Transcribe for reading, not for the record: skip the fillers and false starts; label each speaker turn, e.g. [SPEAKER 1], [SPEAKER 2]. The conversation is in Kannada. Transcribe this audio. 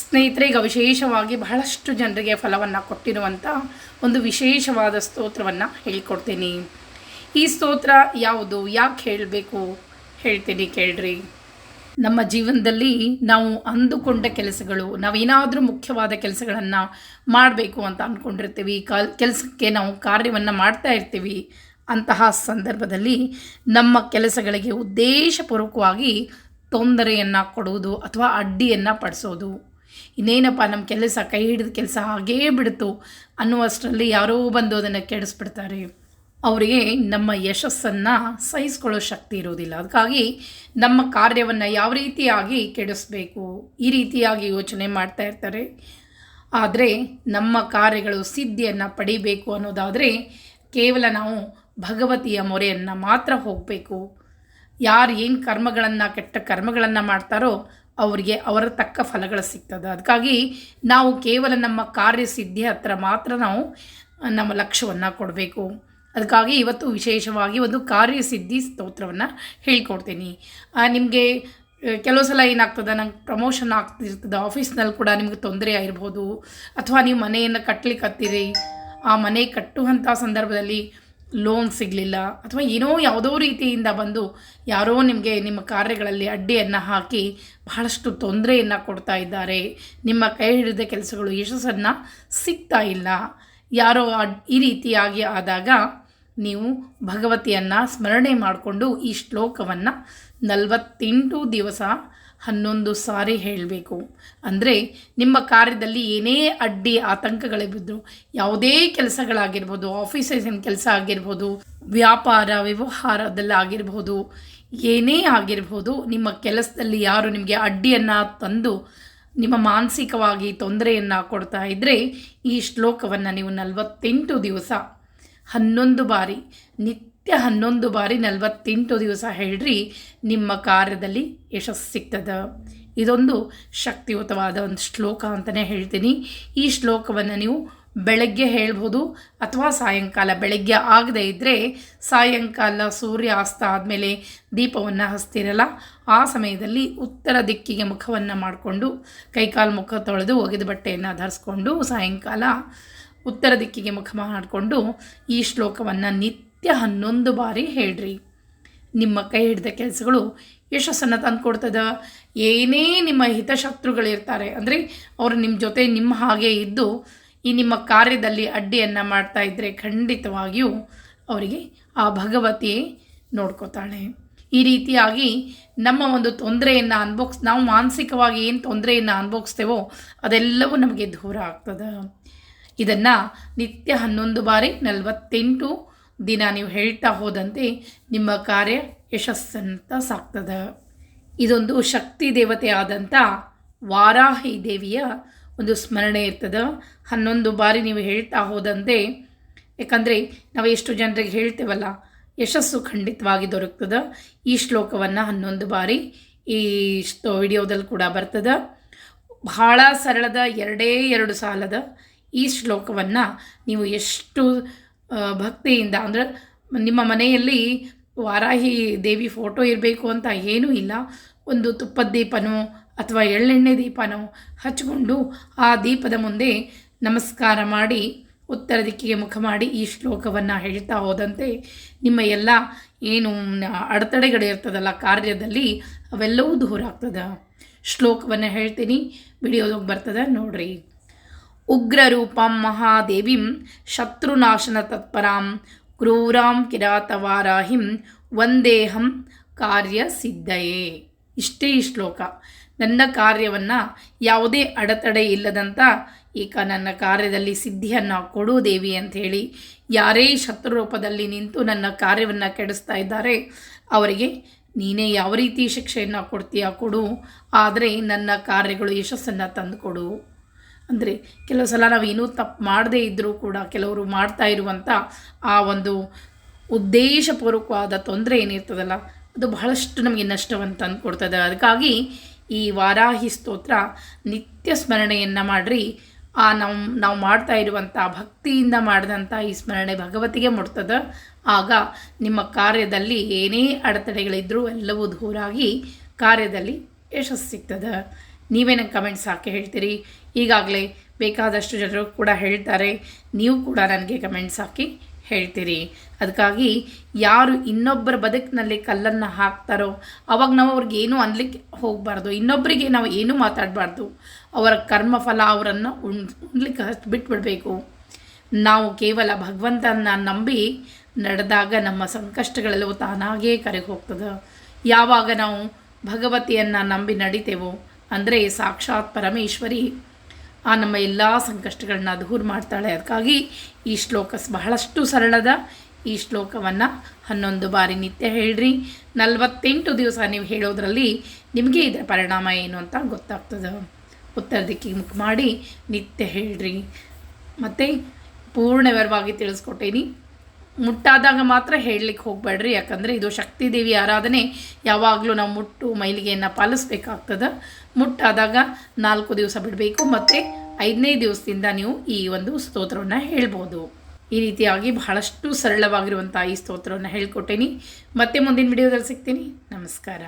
[SPEAKER 1] ಸ್ನೇಹಿತರೆ, ಈಗ ವಿಶೇಷವಾಗಿ ಬಹಳಷ್ಟು ಜನರಿಗೆ ಫಲವನ್ನು ಕೊಟ್ಟಿರುವಂಥ ಒಂದು ವಿಶೇಷವಾದ ಸ್ತೋತ್ರವನ್ನು ಹೇಳಿಕೊಡ್ತೀನಿ. ಈ ಸ್ತೋತ್ರ ಯಾವುದು, ಯಾಕೆ ಹೇಳಬೇಕು ಹೇಳ್ತೀನಿ ಕೇಳ್ರಿ. ನಮ್ಮ ಜೀವನದಲ್ಲಿ ನಾವು ಅಂದುಕೊಂಡ ಕೆಲಸಗಳು, ನಾವೇನಾದರೂ ಮುಖ್ಯವಾದ ಕೆಲಸಗಳನ್ನು ಮಾಡಬೇಕು ಅಂತ ಅಂದ್ಕೊಂಡಿರ್ತೀವಿ, ಕೆಲಸಕ್ಕೆ ನಾವು ಕಾರ್ಯವನ್ನು ಮಾಡ್ತಾ ಇರ್ತೀವಿ. ಅಂತಹ ಸಂದರ್ಭದಲ್ಲಿ ನಮ್ಮ ಕೆಲಸಗಳಿಗೆ ಉದ್ದೇಶಪೂರ್ವಕವಾಗಿ ತೊಂದರೆಯನ್ನು ಕೊಡುವುದು ಅಥವಾ ಅಡ್ಡಿಯನ್ನು ಪಡಿಸೋದು. ಇನ್ನೇನಪ್ಪ ನಮ್ಮ ಕೆಲಸ ಕೈ ಹಿಡಿದ ಕೆಲಸ ಹಾಗೇ ಬಿಡ್ತು ಅನ್ನುವಷ್ಟರಲ್ಲಿ ಯಾರೋ ಬಂದು ಅದನ್ನು ಕೆಡಿಸ್ಬಿಡ್ತಾರೆ. ಅವರಿಗೆ ನಮ್ಮ ಯಶಸ್ಸನ್ನು ಸಹಿಸ್ಕೊಳ್ಳೋ ಶಕ್ತಿ ಇರೋದಿಲ್ಲ. ಅದಕ್ಕಾಗಿ ನಮ್ಮ ಕಾರ್ಯವನ್ನು ಯಾವ ರೀತಿಯಾಗಿ ಕೆಡಿಸ್ಬೇಕು ಈ ರೀತಿಯಾಗಿ ಯೋಚನೆ ಮಾಡ್ತಾ ಇರ್ತಾರೆ. ಆದರೆ ನಮ್ಮ ಕಾರ್ಯಗಳು ಸಿದ್ಧಿಯನ್ನು ಪಡಿಬೇಕು ಅನ್ನೋದಾದರೆ ಕೇವಲ ನಾವು ಭಗವತಿಯ ಮೊರೆಯನ್ನು ಮಾತ್ರ ಹೋಗಬೇಕು. ಯಾರು ಏನು ಕರ್ಮಗಳನ್ನು, ಕೆಟ್ಟ ಕರ್ಮಗಳನ್ನು ಮಾಡ್ತಾರೋ ಅವರಿಗೆ ಅವರ ತಕ್ಕ ಫಲಗಳು ಸಿಗ್ತದೆ. ಅದಕ್ಕಾಗಿ ನಾವು ಕೇವಲ ನಮ್ಮ ಕಾರ್ಯಸಿದ್ಧಿ ಹತ್ರ ಮಾತ್ರ ನಾವು ನಮ್ಮ ಲಕ್ಷ್ಯವನ್ನು ಕೊಡಬೇಕು. ಅದಕ್ಕಾಗಿ ಇವತ್ತು ವಿಶೇಷವಾಗಿ ಒಂದು ಕಾರ್ಯಸಿದ್ಧಿ ಸ್ತೋತ್ರವನ್ನು ಹೇಳ್ಕೊಡ್ತೀನಿ. ನಿಮಗೆ ಕೆಲವು ಸಲ ಏನಾಗ್ತದೆ, ನಂಗೆ ಪ್ರಮೋಷನ್ ಆಗ್ತಿರ್ತದೆ, ಆಫೀಸ್ನಲ್ಲಿ ಕೂಡ ನಿಮಗೆ ತೊಂದರೆ ಆಗಿರ್ಬೋದು, ಅಥವಾ ನೀವು ಮನೆಯನ್ನು ಕಟ್ಟಲಿಕ್ಕೆ ಹತ್ತೀರಿ, ಆ ಮನೆ ಕಟ್ಟುವಂಥ ಸಂದರ್ಭದಲ್ಲಿ ಲೋನ್ ಸಿಗಲಿಲ್ಲ, ಅಥವಾ ಏನೋ ಯಾವುದೋ ರೀತಿಯಿಂದ ಬಂದು ಯಾರೋ ನಿಮಗೆ ನಿಮ್ಮ ಕಾರ್ಯಗಳಲ್ಲಿ ಅಡ್ಡಿಯನ್ನು ಹಾಕಿ ಬಹಳಷ್ಟು ತೊಂದರೆಯನ್ನು ಕೊಡ್ತಾ ಇದ್ದಾರೆ, ನಿಮ್ಮ ಕೈ ಹಿಡಿದ ಕೆಲಸಗಳು ಯಶಸ್ಸನ್ನು ಸಿಗ್ತಾ ಇಲ್ಲ, ಯಾರೋ ಈ ರೀತಿಯಾಗಿ ಆದಾಗ ನೀವು ಭಗವತಿಯನ್ನು ಸ್ಮರಣೆ ಮಾಡಿಕೊಂಡು ಈ ಶ್ಲೋಕವನ್ನು 48 ದಿವಸ 11 ಸಾರಿ ಹೇಳಬೇಕು. ಅಂದರೆ ನಿಮ್ಮ ಕಾರ್ಯದಲ್ಲಿ ಏನೇ ಅಡ್ಡಿ ಆತಂಕಗಳಿದ್ದು, ಯಾವುದೇ ಕೆಲಸಗಳಾಗಿರ್ಬೋದು, ಆಫೀಸಿನ ಕೆಲಸ ಆಗಿರ್ಬೋದು, ವ್ಯಾಪಾರ ವ್ಯವಹಾರದಲ್ಲಾಗಿರ್ಬೋದು, ಏನೇ ಆಗಿರ್ಬೋದು, ನಿಮ್ಮ ಕೆಲಸದಲ್ಲಿ ಯಾರು ನಿಮಗೆ ಅಡ್ಡಿಯನ್ನು ತಂದು ನಿಮ್ಮ ಮಾನಸಿಕವಾಗಿ ತೊಂದರೆಯನ್ನು ಕೊಡ್ತಾ ಇದ್ದರೆ ಈ ಶ್ಲೋಕವನ್ನು ನೀವು 48 ದಿವಸ 11 ಬಾರಿ, ನಿತ್ಯ 11 ಬಾರಿ 48 ದಿವಸ ಹೇಳ್ರಿ, ನಿಮ್ಮ ಕಾರ್ಯದಲ್ಲಿ ಯಶಸ್ಸು ಸಿಗ್ತದೆ. ಇದೊಂದು ಶಕ್ತಿಯುತವಾದ ಒಂದು ಶ್ಲೋಕ ಅಂತಲೇ ಹೇಳ್ತೀನಿ. ಈ ಶ್ಲೋಕವನ್ನು ನೀವು ಬೆಳಗ್ಗೆ ಹೇಳ್ಬೋದು ಅಥವಾ ಸಾಯಂಕಾಲ. ಬೆಳಗ್ಗೆ ಆಗದೇ ಇದ್ದರೆ ಸಾಯಂಕಾಲ ಸೂರ್ಯ ಅಸ್ತ ಆದಮೇಲೆ ದೀಪವನ್ನು ಹಚ್ತಿರಲ್ಲ, ಆ ಸಮಯದಲ್ಲಿ ಉತ್ತರ ದಿಕ್ಕಿಗೆ ಮುಖವನ್ನು ಮಾಡಿಕೊಂಡು ಕೈಕಾಲು ಮುಖ ತೊಳೆದು ಒಗೆದ ಬಟ್ಟೆಯನ್ನು ಧರಿಸ್ಕೊಂಡು ಸಾಯಂಕಾಲ ಉತ್ತರ ದಿಕ್ಕಿಗೆ ಮುಖ ಮಾಡಿಕೊಂಡು ಈ ಶ್ಲೋಕವನ್ನು ನಿತ್ಯ 11 ಬಾರಿ ಹೇಳ್ರಿ. ನಿಮ್ಮ ಕೈ ಹಿಡಿದ ಕೆಲಸಗಳು ಯಶಸ್ಸನ್ನು ತಂದುಕೊಡ್ತದೆ. ಏನೇ ನಿಮ್ಮ ಹಿತಶತ್ರುಗಳಿರ್ತಾರೆ, ಅಂದರೆ ಅವರು ನಿಮ್ಮ ಜೊತೆ ನಿಮ್ಮ ಹಾಗೆ ಇದ್ದು ಈ ನಿಮ್ಮ ಕಾರ್ಯದಲ್ಲಿ ಅಡ್ಡಿಯನ್ನು ಮಾಡ್ತಾ ಇದ್ದರೆ ಖಂಡಿತವಾಗಿಯೂ ಅವರಿಗೆ ಆ ಭಗವತಿಯೇ ನೋಡ್ಕೋತಾಳೆ. ಈ ರೀತಿಯಾಗಿ ನಮ್ಮ ಒಂದು ತೊಂದರೆಯನ್ನು ನಾವು ಮಾನಸಿಕವಾಗಿ ಏನು ತೊಂದರೆಯನ್ನು ಅನುಭವಿಸ್ತೇವೋ ಅದೆಲ್ಲವೂ ನಮಗೆ ದೂರ ಆಗ್ತದೆ. ಇದನ್ನು ನಿತ್ಯ 11 ಬಾರಿ 48 ದಿನ ನೀವು ಹೇಳ್ತಾ ಹೋದಂತೆ ನಿಮ್ಮ ಕಾರ್ಯ ಯಶಸ್ಸಂತ ಸಾಕ್ತದೆ. ಇದೊಂದು ಶಕ್ತಿ ದೇವತೆ ಆದಂಥ ವಾರಾಹಿ ದೇವಿಯ ಒಂದು ಸ್ಮರಣೆ ಇರ್ತದೆ. 11 ಬಾರಿ ನೀವು ಹೇಳ್ತಾ ಹೋದಂತೆ, ಯಾಕಂದರೆ ನಾವು ಎಷ್ಟು ಜನರಿಗೆ ಹೇಳ್ತೇವಲ್ಲ, ಯಶಸ್ಸು ಖಂಡಿತವಾಗಿ ದೊರಕ್ತದೆ. ಈ ಶ್ಲೋಕವನ್ನು 11 ಬಾರಿ ಈ ವಿಡಿಯೋದಲ್ಲಿ ಕೂಡ ಬರ್ತದೆ. ಬಹಳ ಸರಳದ 2 ಸಾಲದ ಈ ಶ್ಲೋಕವನ್ನು ನೀವು ಎಷ್ಟು ಭಕ್ತಿಯಿಂದ, ಅಂದರೆ ನಿಮ್ಮ ಮನೆಯಲ್ಲಿ ವಾರಾಹಿ ದೇವಿ ಫೋಟೋ ಇರಬೇಕು ಅಂತ ಏನೂ ಇಲ್ಲ, ಒಂದು ತುಪ್ಪದ ದೀಪನೋ ಅಥವಾ ಎಳ್ಳೆಣ್ಣೆ ದೀಪನೋ ಹಚ್ಚಿಕೊಂಡು ಆ ದೀಪದ ಮುಂದೆ ನಮಸ್ಕಾರ ಮಾಡಿ ಉತ್ತರ ದಿಕ್ಕಿಗೆ ಮುಖ ಮಾಡಿ ಈ ಶ್ಲೋಕವನ್ನು ಹೇಳ್ತಾ ಹೋದಂತೆ ನಿಮ್ಮ ಎಲ್ಲ ಏನು ಅಡೆತಡೆಗಳಿರ್ತದಲ್ಲ ಕಾರ್ಯದಲ್ಲಿ ಅವೆಲ್ಲವೂ ದೂರ ಆಗ್ತದೆ. ಶ್ಲೋಕವನ್ನು ಹೇಳ್ತೀನಿ, ವಿಡಿಯೋದಾಗ ಬರ್ತದೆ ನೋಡ್ರಿ. ಉಗ್ರರೂಪಂ ಮಹಾದೇವಿಂ ಶತ್ರುನಾಶನ ತತ್ಪರಾಂ ಕ್ರೂರಾಂ ಕಿರಾತವಾರಾಹಿಂ ವಂದೇಹಂ ಕಾರ್ಯಸಿದ್ಧಯೇ. ಇಷ್ಟೇ ಈ ಶ್ಲೋಕ. ನನ್ನ ಕಾರ್ಯವನ್ನು ಯಾವುದೇ ಅಡೆತಡೆ ಇಲ್ಲದಂಥ ಈಗ ನನ್ನ ಕಾರ್ಯದಲ್ಲಿ ಸಿದ್ಧಿಯನ್ನು ಕೊಡು ದೇವಿ ಅಂಥೇಳಿ ಯಾರೇ ಶತ್ರು ರೂಪದಲ್ಲಿ ನಿಂತು ನನ್ನ ಕಾರ್ಯವನ್ನು ಕೆಡಿಸ್ತಾ ಇದ್ದಾರೆ ಅವರಿಗೆ ನೀನೇ ಯಾವ ರೀತಿ ಶಿಕ್ಷೆಯನ್ನು ಕೊಡ್ತೀಯ ಕೊಡು, ಆದರೆ ನನ್ನ ಕಾರ್ಯಗಳು ಯಶಸ್ಸನ್ನು ತಂದು ಕೊಡು. ಅಂದರೆ ಕೆಲವು ಸಲ ನಾವೇನೂ ತಪ್ಪು ಮಾಡದೇ ಇದ್ದರೂ ಕೂಡ ಕೆಲವರು ಮಾಡ್ತಾ ಇರುವಂಥ ಆ ಒಂದು ಉದ್ದೇಶಪೂರ್ವಕವಾದ ತೊಂದರೆ ಏನಿರ್ತದಲ್ಲ ಅದು ಬಹಳಷ್ಟು ನಮಗೆ ನಷ್ಟವನ್ನು ತಂದು ಕೊಡ್ತದೆ. ಅದಕ್ಕಾಗಿ ಈ ವಾರಾಹಿ ಸ್ತೋತ್ರ ನಿತ್ಯ ಸ್ಮರಣೆಯನ್ನು ಮಾಡಿರಿ. ನಾವು ಮಾಡ್ತಾ ಇರುವಂಥ ಭಕ್ತಿಯಿಂದ ಮಾಡಿದಂಥ ಈ ಸ್ಮರಣೆ ಭಗವತಿಗೆ ಮುಟ್ತದೆ. ಆಗ ನಿಮ್ಮ ಕಾರ್ಯದಲ್ಲಿ ಏನೇ ಅಡೆತಡೆಗಳಿದ್ದರೂ ಎಲ್ಲವೂ ದೂರಾಗಿ ಕಾರ್ಯದಲ್ಲಿ ಯಶಸ್ಸು ಸಿಗ್ತದೆ. ನೀವೇ ನಂಗೆ ಕಮೆಂಟ್ಸ್ ಹಾಕಿ ಹೇಳ್ತೀರಿ. ಈಗಾಗಲೇ ಬೇಕಾದಷ್ಟು ಜನರು ಕೂಡ ಹೇಳ್ತಾರೆ, ನೀವು ಕೂಡ ನನಗೆ ಕಮೆಂಟ್ಸ್ ಹಾಕಿ ಹೇಳ್ತೀರಿ. ಅದಕ್ಕಾಗಿ ಯಾರು ಇನ್ನೊಬ್ಬರ ಬದುಕಿನಲ್ಲಿ ಕಲ್ಲನ್ನು ಹಾಕ್ತಾರೋ ಅವಾಗ ನಾವು ಅವ್ರಿಗೆ ಏನೂ ಅನ್ಲಿಕ್ಕೆ ಹೋಗಬಾರ್ದು, ಇನ್ನೊಬ್ಬರಿಗೆ ನಾವು ಏನೂ ಮಾತಾಡಬಾರ್ದು. ಅವರ ಕರ್ಮಫಲ ಅವರನ್ನು ಉಣ್ಲಿಕ್ಕೆ ಬಿಟ್ಬಿಡಬೇಕು. ನಾವು ಕೇವಲ ಭಗವಂತನ ನಂಬಿ ನಡೆದಾಗ ನಮ್ಮ ಸಂಕಷ್ಟಗಳೆಲ್ಲವೂ ತಾನಾಗೇ ಕರೆಗೆ ಹೋಗ್ತದೆ. ಯಾವಾಗ ನಾವು ಭಗವತಿಯನ್ನು ನಂಬಿ ನಡಿತೇವೋ ಅಂದರೆ ಸಾಕ್ಷಾತ್ ಪರಮೇಶ್ವರಿ ನಮ್ಮ ಎಲ್ಲ ಸಂಕಷ್ಟಗಳನ್ನ ದೂರ ಮಾಡ್ತಾಳೆ. ಅದಕ್ಕಾಗಿ ಈ ಶ್ಲೋಕ ಬಹಳಷ್ಟು ಸರಳದ. ಈ ಶ್ಲೋಕವನ್ನು 11 ಬಾರಿ ನಿತ್ಯ ಹೇಳ್ರಿ. 48 ದಿವಸ ನೀವು ಹೇಳೋದ್ರಲ್ಲಿ ನಿಮಗೆ ಇದರ ಪರಿಣಾಮ ಏನು ಅಂತ ಗೊತ್ತಾಗ್ತದೆ. ಉತ್ತರ ದಿಕ್ಕಿಗೆ ಮುಖ ಮಾಡಿ ನಿತ್ಯ ಹೇಳ್ರಿ. ಮತ್ತು ಪೂರ್ಣ ವಿವರವಾಗಿ ತಿಳಿಸ್ಕೊಟ್ಟೇನಿ. ಮುಟ್ಟಾದಾಗ ಮಾತ್ರ ಹೇಳಲಿಕ್ಕೆ ಹೋಗಬೇಡ್ರಿ, ಯಾಕಂದರೆ ಇದು ಶಕ್ತಿ ದೇವಿ ಆರಾಧನೆ. ಯಾವಾಗಲೂ ನಾವು ಮುಟ್ಟು ಮೈಲಿಗೆಯನ್ನು ಪಾಲಿಸ್ಬೇಕಾಗ್ತದೆ. ಮುಟ್ಟಾದಾಗ 4 ದಿವಸ ಬಿಡಬೇಕು, ಮತ್ತು 5ನೇ ದಿವಸದಿಂದ ನೀವು ಈ ಒಂದು ಸ್ತೋತ್ರವನ್ನು ಹೇಳ್ಬೋದು. ಈ ರೀತಿಯಾಗಿ ಬಹಳಷ್ಟು ಸರಳವಾಗಿರುವಂಥ ಈ ಸ್ತೋತ್ರವನ್ನು ಹೇಳ್ಕೊಟ್ಟೇನಿ. ಮತ್ತೆ ಮುಂದಿನ ವಿಡಿಯೋದಲ್ಲಿ ಸಿಗ್ತೀನಿ. ನಮಸ್ಕಾರ.